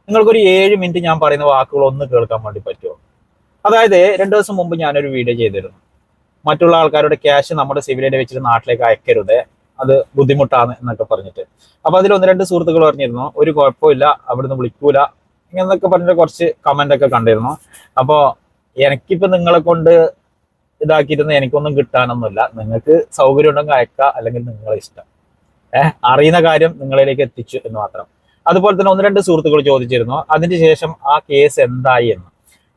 നിങ്ങൾക്കൊരു 7 മിനിറ്റ് ഞാൻ പറയുന്ന വാക്കുകൾ ഒന്ന് കേൾക്കാൻ വേണ്ടി പറ്റുമോ? അതായത് 2 ദിവസം മുമ്പ് ഞാനൊരു വീഡിയോ ചെയ്തിരുന്നു. മറ്റുള്ള ആൾക്കാരുടെ ക്യാഷ് നമ്മുടെ സിവിൽ ഐഡി വെച്ചിട്ട് നാട്ടിലേക്ക് അയക്കരുത്, അത് ബുദ്ധിമുട്ടാണ് എന്നൊക്കെ പറഞ്ഞിട്ട്. അപ്പൊ അതിൽ ഒന്ന് രണ്ട് സുഹൃത്തുക്കൾ പറഞ്ഞിരുന്നു ഒരു കുഴപ്പമില്ല, അവിടുന്ന് വിളിക്കൂല എന്നൊക്കെ പറഞ്ഞിട്ട് കുറച്ച് കമന്റ് ഒക്കെ കണ്ടിരുന്നു. അപ്പോ എനിക്കിപ്പോ നിങ്ങളെ കൊണ്ട് ഇതാക്കിയിരുന്ന എനിക്കൊന്നും കിട്ടാനൊന്നുമില്ല. നിങ്ങൾക്ക് സൗകര്യം ഉണ്ടെങ്കിൽ അയക്കുക, അല്ലെങ്കിൽ നിങ്ങളെ ഇഷ്ടം. അറിയുന്ന കാര്യം നിങ്ങളിലേക്ക് എത്തിച്ചു എന്ന് മാത്രം. അതുപോലെ തന്നെ ഒന്ന് രണ്ട് സുഹൃത്തുക്കൾ ചോദിച്ചിരുന്നു അതിന് ശേഷം ആ കേസ് എന്തായി എന്ന്.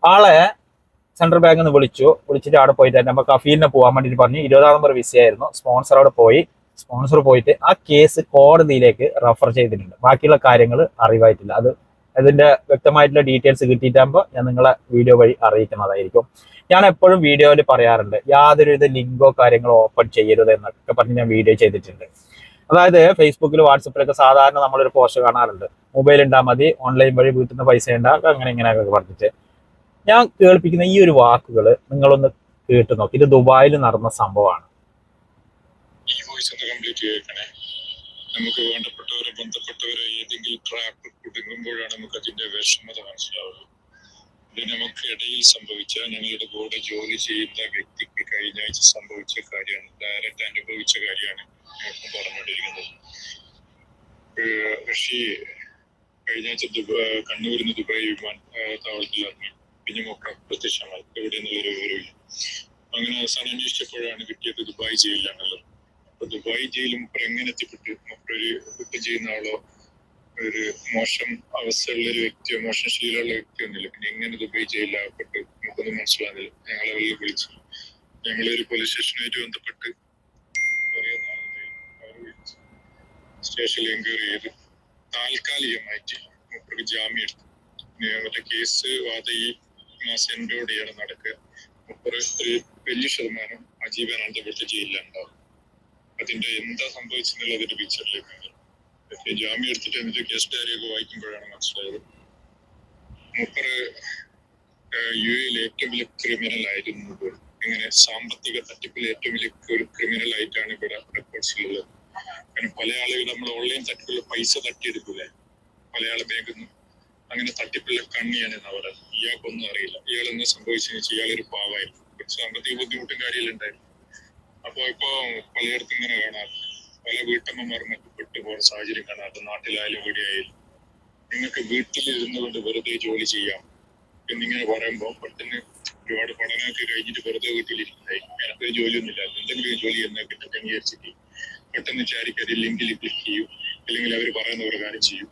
ആളെ സെൻട്രൽ ബാങ്കിൽ നിന്ന് വിളിച്ചിട്ട് അവിടെ പോയിട്ട് നമ്മൾ കഫീലിനെ പോകാൻ വേണ്ടിയിട്ട് പറഞ്ഞു. 20-ാം നമ്പർ വിസയായിരുന്നു. സ്പോൺസറോട് പോയി, സ്പോൺസർ പോയിട്ട് ആ കേസ് കോടതിയിലേക്ക് റെഫർ ചെയ്തിട്ടുണ്ട്. ബാക്കിയുള്ള കാര്യങ്ങൾ അറിവായിട്ടില്ല. അതിന്റെ വ്യക്തമായിട്ടുള്ള ഡീറ്റെയിൽസ് കിട്ടിയിട്ടാകുമ്പോൾ ഞാൻ നിങ്ങളെ വീഡിയോ വഴി അറിയിക്കുന്നതായിരിക്കും. ഞാൻ എപ്പോഴും വീഡിയോയിൽ പറയാറുണ്ട് യാതൊരുവിധ ലിങ്കോ കാര്യങ്ങളോ ഓപ്പൺ ചെയ്യരുത് എന്നൊക്കെ പറഞ്ഞ് ഞാൻ വീഡിയോ ചെയ്തിട്ടുണ്ട്. അതായത് ഫേസ്ബുക്കിൽ വാട്സപ്പിലൊക്കെ സാധാരണ നമ്മളൊരു പോസ്റ്റ് കാണാറുണ്ട്, മൊബൈൽ ഉണ്ടാൽ മതി, ഓൺലൈൻ വഴി വീട്ടിൽ നിന്ന് പൈസ ഉണ്ടാക്കുക, അങ്ങനെ ഇങ്ങനെയൊക്കെ പറഞ്ഞിട്ട്. ഞാൻ കേൾപ്പിക്കുന്ന ഈ ഒരു വാക്കുകൾ നിങ്ങളൊന്ന് കേട്ടു നോക്കി. ഇത് ദുബായിൽ നടന്ന സംഭവമാണ്. ഈ വോയിസ് ഒന്ന് കംപ്ലീറ്റ് കേൾക്കണേ. നമുക്ക് വേണ്ടപ്പെട്ടവരെ ബന്ധപ്പെട്ടവരെ ഏതെങ്കിലും ട്രാപ്പ് കുടുങ്ങുമ്പോഴാണ് നമുക്ക് അതിന്റെ വിഷമത മനസ്സിലാവുക. ഇത് നമുക്ക് ഇടയിൽ സംഭവിച്ച ഞങ്ങളുടെ കൂടെ ജോലി ചെയ്യുന്ന വ്യക്തിക്ക് കഴിഞ്ഞ ആഴ്ച സംഭവിച്ച കാര്യമാണ്, ഡയറക്റ്റ് അനുഭവിച്ച കാര്യമാണ് ഞങ്ങൾക്ക് പറഞ്ഞുകൊണ്ടിരിക്കുന്നത്. ഋഷി കഴിഞ്ഞ ആഴ്ച കണ്ണൂരിൽ നിന്ന് ദുബായ് വിമാനത്താവളത്തിൽ ഇറങ്ങി. പിന്നെ പ്രത്യക്ഷമായി എവിടെ നിന്നുള്ളൊരു വിവരമില്ല. അങ്ങനെ അവസാനം അന്വേഷിച്ചപ്പോഴാണ് കിട്ടിയത് ദുബായ് ജയിലിലാണല്ലോ. അപ്പൊ ദുബായ് ജയിലും എങ്ങനെ എത്തിപ്പെട്ട് ഒരു കുറ്റം ചെയ്യുന്ന ആളോ ഒരു മോശം അവസ്ഥയുള്ള ഒരു വ്യക്തിയോ മോശം ശീലമുള്ള വ്യക്തിയൊന്നുമില്ല. പിന്നെ എങ്ങനെ ദുബായ് ജയിലിലാകപ്പെട്ട് നമുക്കൊന്നും മനസ്സിലാകുന്നില്ല. ഞങ്ങളെ വിളിച്ചു, ഞങ്ങളൊരു പോലീസ് സ്റ്റേഷനുമായിട്ട് ബന്ധപ്പെട്ട് സ്റ്റേഷനിൽ എൻക്വയറി ചെയ്ത് താൽക്കാലികമായിട്ട് മൂപ്പർക്ക് ജാമ്യം എടുത്തു. മറ്റേ കേസ് ഈ മാസം എൻഡോടെയാണ് നടക്കുക. മൂപ്പര് ഒരു വലിയ ശതമാനം ആജീവനാന്തപുരത്തെ ജയിലിലുണ്ടാവും. അതിന്റെ എന്താ സംഭവിച്ചെന്നുള്ള അതിന്റെ പിക്ചറിലേക്ക് ജാമ്യം എടുത്തിട്ട് എന്നിട്ട് കേസ് ഡയറിയൊക്കെ വായിക്കുമ്പോഴാണ് മനസ്സിലായത് മൂപ്പര് യുഎയിൽ ഏറ്റവും വലിയ ക്രിമിനൽ ആയിരുന്നു. ഇങ്ങനെ സാമ്പത്തിക തട്ടിപ്പിൽ ഏറ്റവും വലിയ ഒരു ക്രിമിനൽ ആയിട്ടാണ് ഇവിടെ റെക്കോർഡ്സിലുള്ളത്. കാരണം പല ആളുകൾ നമ്മൾ ഓൺലൈൻ തട്ടിപ്പിൽ പൈസ തട്ടിയെടുക്കൂലേ, മലയാള ബാങ്കിൽ നിന്ന് അങ്ങനെ തട്ടിപ്പിള്ള കണ്ണിയാണ് അവിടെ. ഇയാൾക്കൊന്നും അറിയില്ല ഇയാളെന്ന് സംഭവിച്ചെന്ന് വെച്ചാൽ ഇയാളൊരു പാവായിരുന്നു, സാമ്പത്തിക ബുദ്ധിമുട്ടും കാര്യങ്ങളുണ്ടായിരുന്നു. അപ്പൊ ഇപ്പൊ പലയിടത്തും ഇങ്ങനെ കാണാറുണ്ട്, പല വീട്ടമ്മമാർ മെച്ചപ്പെട്ടു പോകുന്ന സാഹചര്യം കാണാറുണ്ട്. നാട്ടിലായാലും എവിടെയായാലും നിങ്ങൾക്ക് വീട്ടിലിരുന്നു കൊണ്ട് വെറുതെ ജോലി ചെയ്യാം എന്നിങ്ങനെ പറയുമ്പോൾ പെട്ടെന്ന് ഒരുപാട് പഠനമൊക്കെ കഴിഞ്ഞിട്ട് വെറുതെ വീട്ടിലിരിക്കുന്നതായി എനിക്കൊരു ജോലിയൊന്നുമില്ല, എന്തെങ്കിലും ഒരു ജോലി എന്നാ കിട്ടട്ടെ വിചാരിച്ചിട്ട് പെട്ടെന്ന് വിചാരിക്കാതെ ലിങ്കിൽ ക്ലിക്ക് ചെയ്യും, അല്ലെങ്കിൽ അവർ പറയുന്ന പ്രകാരം ചെയ്യും.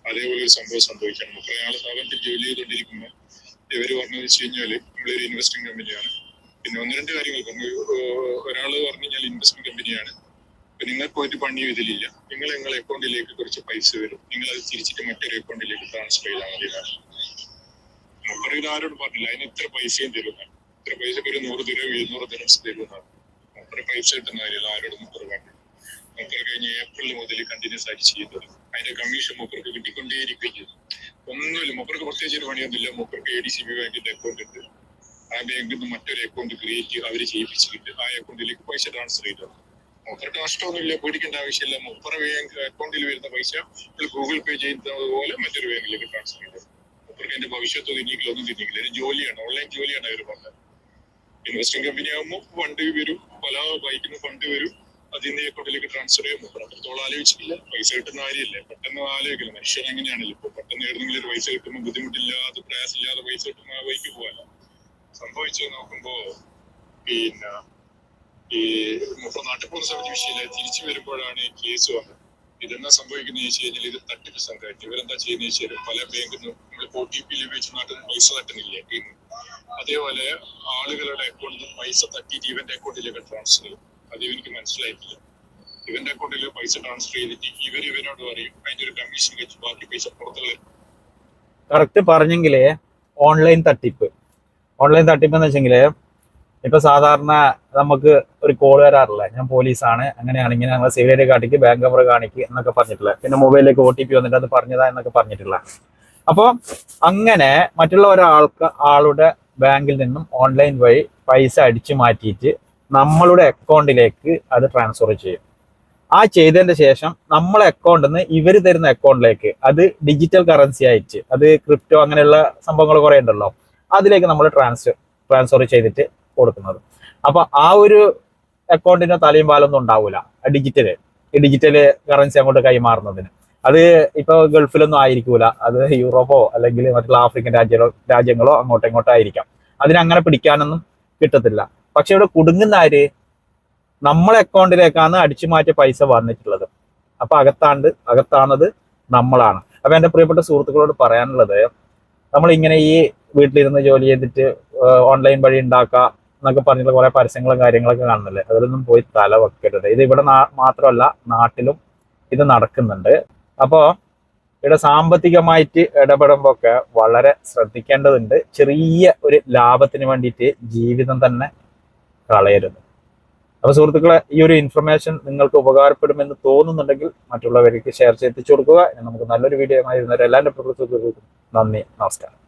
അതേപോലെ ഒരു സംഭവം സംഭവിക്കണം. കുറെ ആള് സ്ഥാപനത്തിൽ ജോലി ചെയ്തുകൊണ്ടിരിക്കുമ്പോൾ ഇവര് പറഞ്ഞതെന്ന് വെച്ച് കഴിഞ്ഞാല് നമ്മളൊരു ഇൻവെസ്റ്റിംഗ് കമ്പനിയാണ്. പിന്നെ ഒന്ന് രണ്ട് കാര്യങ്ങൾ പറഞ്ഞു. ഒരാള് പറഞ്ഞു കഴിഞ്ഞാൽ ഇൻവെസ്റ്റ്മെന്റ് കമ്പനിയാണ്, നിങ്ങൾക്ക് പോയിട്ട് പണി ഇതിലില്ല, നിങ്ങളെ അക്കൗണ്ടിലേക്ക് കുറച്ച് പൈസ വരും, നിങ്ങൾ അത് തിരിച്ചിട്ട് മറ്റൊരു അക്കൗണ്ടിലേക്ക് ട്രാൻസ്ഫർ ചെയ്താൽ മതി. മൂപ്പര് ആരോട് പറഞ്ഞില്ല അതിന് ഇത്ര പൈസയും തരുന്ന, ഇത്ര പൈസക്ക് ഒരു 100 ദിനം 700 ദിനം തരുന്നതാണ്. മൂപ്പര് പൈസ കിട്ടുന്ന കാര്യമില്ല, ആരോട് മൂപ്പര് പറഞ്ഞു. മൂപ്പര് കഴിഞ്ഞ ഏപ്രിൽ മുതൽ കണ്ടിന്യൂസ് ആയിട്ട് ചെയ്യുന്നത്. അതിന്റെ കമ്മീഷൻ മൂപ്പർക്ക് കിട്ടിക്കൊണ്ടേയിരിക്കുകയും ചെയ്തു. ഒന്നുമില്ല, മൂപ്പർക്ക് പ്രത്യേകിച്ച് ഒരു പണിയൊന്നുമില്ല. മൂപ്പർക്ക് ADCB ബാങ്കിന്റെ അക്കൗണ്ട് ഉണ്ട്. ആ ബാങ്കിൽ നിന്ന് മറ്റൊരു അക്കൗണ്ട് ക്രിയേറ്റ് അവർ ചെയ്യിപ്പിച്ചിട്ട് ആ അക്കൗണ്ടിലേക്ക് പൈസ ട്രാൻസ്ഫർ ചെയ്തു. മൂപ്പർക്ക് നഷ്ടമൊന്നുമില്ല, പേടിക്കേണ്ട ആവശ്യമില്ല. മൂപ്പറ ബാങ്ക് അക്കൗണ്ടിൽ വരുന്ന പൈസ ഗൂഗിൾ പേ ചെയ്യുന്നത് പോലെ മറ്റൊരു ബാങ്കിലേക്ക് ട്രാൻസ്ഫർ ചെയ്തു. മൂപ്പർക്ക് എന്റെ ഭവിഷ്യത്ത് തിരിക്കില്ല, ഒന്നും തിരിക്കില്ല. ഒരു ജോലിയാണ്, ഓൺലൈൻ ജോലിയാണ് അവർ പറഞ്ഞത്. ഇൻവെസ്റ്റിംഗ് കമ്പനി ആകുമ്പോൾ ഫണ്ട് വരും, പല ബൈക്കിന് ഫണ്ട് വരും, അതിന്റെ അക്കൗണ്ടിലേക്ക് ട്രാൻസ്ഫർ ചെയ്യും. മൂപ്പർ അത്രത്തോളം ആലോചിച്ചില്ല. പൈസ കിട്ടുന്ന കാര്യമല്ലേ, പെട്ടെന്ന് ആലോചിക്കില്ല. മനുഷ്യൻ എങ്ങനെയാണല്ലോ, ഇപ്പൊ പെട്ടെന്ന് എവിടെയെങ്കിലും ഒരു പൈസ കിട്ടുമ്പോൾ ബുദ്ധിമുട്ടില്ലാതെ പ്രയാസമില്ലാതെ പൈസ കിട്ടുമ്പോൾ ആ ബൈക്ക് പോകാനോ. സംഭവിച്ചത് നോക്കുമ്പോ പിന്നെ ഈ മൂപ്പർ നാട്ടിൽ പോകുന്ന സമയത്ത് വിഷയമില്ല, തിരിച്ചു വരുമ്പോഴാണ് കേസ് വന്നത്. ഇതെന്നാ സംഭവിക്കുന്നത് വെച്ച് കഴിഞ്ഞാൽ ഇത് തട്ടിപ്പ് സംഘമായിട്ട് ഇവരെന്താ ചെയ്യുന്ന വെച്ചാൽ പല ബാങ്കിൽ നിന്നും നമ്മൾ OTP ഉപയോഗിച്ച് നാട്ടിൽ നിന്ന് പൈസ തട്ടുന്നില്ലേ, അതേപോലെ ആളുകളുടെ അക്കൗണ്ടിൽ നിന്ന് പൈസ തട്ടിയിട്ട് ഇവന്റെ അക്കൗണ്ടിലേക്ക് ട്രാൻസ്ഫർ ചെയ്യും. അത് ഇവർക്ക് മനസ്സിലായിട്ടില്ല. ഇവന്റെ അക്കൗണ്ടിൽ പൈസ ട്രാൻസ്ഫർ ചെയ്തിട്ട് ഇവനോട് പറയും അതിന്റെ ഒരു കമ്മീഷൻ വെച്ച് ബാക്കി പൈസ പുറത്തു കളയും. കറക്റ്റ് പറഞ്ഞെങ്കിലേ ഓൺലൈൻ തട്ടിപ്പ് എന്ന് വെച്ചെങ്കില് ഇപ്പൊ സാധാരണ നമുക്ക് ഒരു കോൾ വരാറില്ല, ഞാൻ പോലീസാണ്, അങ്ങനെയാണെങ്കിൽ ഞങ്ങൾ സിവിൽ ഐഡി കാണിക്ക്, ബാങ്ക് നമ്പർ കാണിക്ക് എന്നൊക്കെ പറഞ്ഞിട്ടില്ല. പിന്നെ മൊബൈലിലേക്ക് OTP വന്നിട്ട് അത് പറഞ്ഞതാ എന്നൊക്കെ പറഞ്ഞിട്ടില്ല. അപ്പോൾ അങ്ങനെ മറ്റുള്ള ആളുടെ ബാങ്കിൽ നിന്നും ഓൺലൈൻ വഴി പൈസ അടിച്ചു മാറ്റിയിട്ട് നമ്മളുടെ അക്കൗണ്ടിലേക്ക് അത് ട്രാൻസ്ഫർ ചെയ്യും. ആ ചെയ്തതിന്റെ ശേഷം നമ്മളെ അക്കൗണ്ടിൽ നിന്ന് ഇവർ തരുന്ന അക്കൗണ്ടിലേക്ക് അത് ഡിജിറ്റൽ കറൻസി ആയിട്ട്, അത് ക്രിപ്റ്റോ അങ്ങനെയുള്ള സംഭവങ്ങൾ കുറെ ഉണ്ടല്ലോ, അതിലേക്ക് നമ്മൾ ട്രാൻസ്ഫർ ചെയ്തിട്ട് കൊടുക്കുന്നത്. അപ്പൊ ആ ഒരു അക്കൗണ്ടിന് തലയും പാലൊന്നും ഉണ്ടാവില്ല. ഡിജിറ്റല് കറൻസി അങ്ങോട്ട് കൈമാറുന്നതിന് അത് ഇപ്പൊ ഗൾഫിലൊന്നും ആയിരിക്കൂല, അത് യൂറോപ്പോ അല്ലെങ്കിൽ മറ്റുള്ള ആഫ്രിക്കൻ രാജ്യങ്ങളോ അങ്ങോട്ടോ ഇങ്ങോട്ടോ ആയിരിക്കാം. അതിനങ്ങനെ പിടിക്കാനൊന്നും കിട്ടത്തില്ല. പക്ഷെ ഇവിടെ കുടുങ്ങുന്ന ആര്? നമ്മളെ അക്കൗണ്ടിലേക്കാണ് അടിച്ചു മാറ്റിയ പൈസ വന്നിട്ടുള്ളത്. അപ്പൊ അകത്താണത് നമ്മളാണ്. അപ്പൊ എന്റെ പ്രിയപ്പെട്ട സുഹൃത്തുക്കളോട് പറയാനുള്ളത്, നമ്മൾ ഇങ്ങനെ ഈ വീട്ടിലിരുന്ന് ജോലി ചെയ്തിട്ട് ഓൺലൈൻ വഴി ഉണ്ടാക്കുക എന്നൊക്കെ പറഞ്ഞിട്ട് കുറെ പരസ്യങ്ങളും കാര്യങ്ങളൊക്കെ കാണുന്നില്ലേ, അതിലൊന്നും പോയി തല വെക്കരുത്. ഇത് ഇവിടെ മാത്രമല്ല, നാട്ടിലും ഇത് നടക്കുന്നുണ്ട്. അപ്പോ ഇവിടെ സാമ്പത്തികമായിട്ട് ഇടപെടുമ്പോ ഒക്കെ വളരെ ശ്രദ്ധിക്കേണ്ടതുണ്ട്. ചെറിയ ഒരു ലാഭത്തിന് വേണ്ടിയിട്ട് ജീവിതം തന്നെ കളയരുത്. അപ്പൊ സുഹൃത്തുക്കളെ, ഈ ഒരു ഇൻഫർമേഷൻ നിങ്ങൾക്ക് ഉപകാരപ്പെടുമെന്ന് തോന്നുന്നുണ്ടെങ്കിൽ മറ്റുള്ളവർക്ക് ഷെയർ ചെയ്തെത്തിച്ചു കൊടുക്കുക. നമുക്ക് നല്ലൊരു വീഡിയോ ആയി വരുന്നവരെ എല്ലാവരുടെ നന്ദി, നമസ്കാരം.